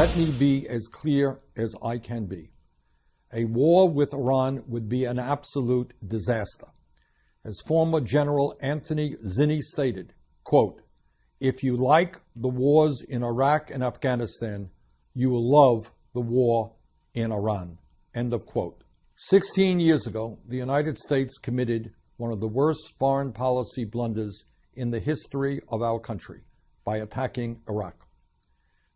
Let me be as clear as I can be. A war with Iran would be an absolute disaster. As former General Anthony Zinni stated, quote, "If you like the wars in Iraq and Afghanistan, you will love the war in Iran," end of quote. 16 years ago, the United States committed one of the worst foreign policy blunders in the history of our country by attacking Iraq.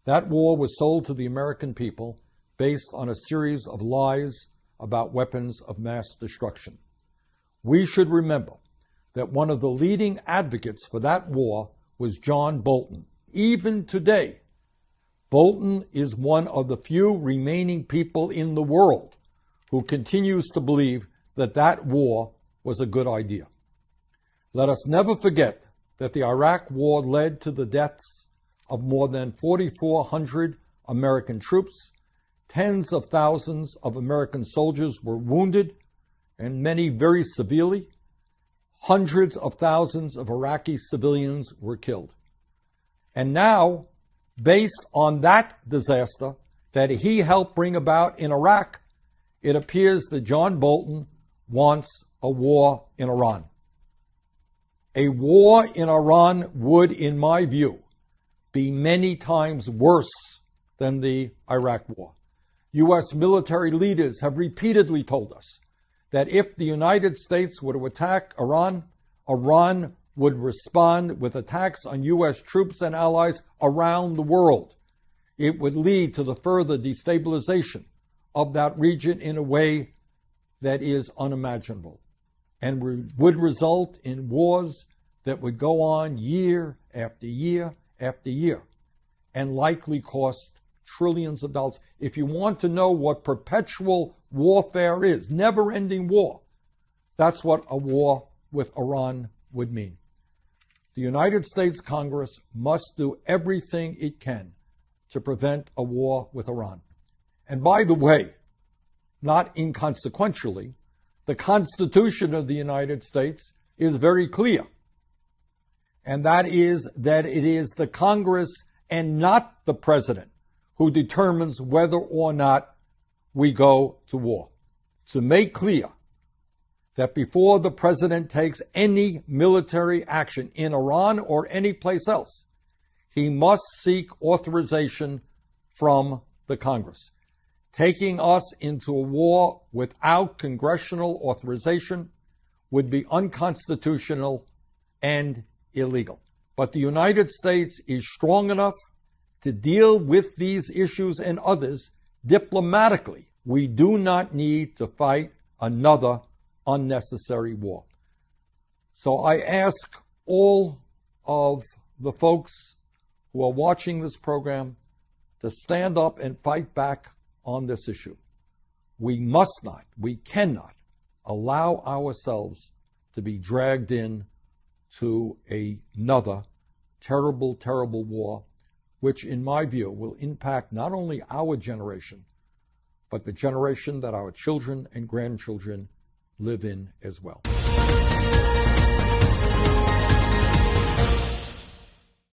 That war was sold to the American people based on a series of lies about weapons of mass destruction. We should remember that one of the leading advocates for that war was John Bolton. Even today, Bolton is one of the few remaining people in the world who continues to believe that that war was a good idea. Let us never forget that the Iraq War led to the deaths of more than 4,400 American troops. Tens of thousands of American soldiers were wounded, and many very severely. Hundreds of thousands of Iraqi civilians were killed. And now, based on that disaster that he helped bring about in Iraq, it appears that John Bolton wants a war in Iran. A war in Iran would, in my view, be many times worse than the Iraq War. U.S. military leaders have repeatedly told us that if the United States were to attack Iran, Iran would respond with attacks on U.S. troops and allies around the world. It would lead to the further destabilization of that region in a way that is unimaginable, and would result in wars that would go on year after year after year, and likely cost trillions of dollars. If you want to know what perpetual warfare is, never-ending war, that's what a war with Iran would mean. The United States Congress must do everything it can to prevent a war with Iran. And by the way, not inconsequentially, the Constitution of the United States is very clear. And that is that it is the Congress and not the President who determines whether or not we go to war. To make clear that before the President takes any military action in Iran or any place else, he must seek authorization from the Congress. Taking us into a war without congressional authorization would be unconstitutional and illegal. But the United States is strong enough to deal with these issues and others diplomatically. We do not need to fight another unnecessary war. So I ask all of the folks who are watching this program to stand up and fight back on this issue. We must not, we cannot allow ourselves to be dragged in to another terrible, terrible war, which in my view will impact not only our generation, but the generation that our children and grandchildren live in as well.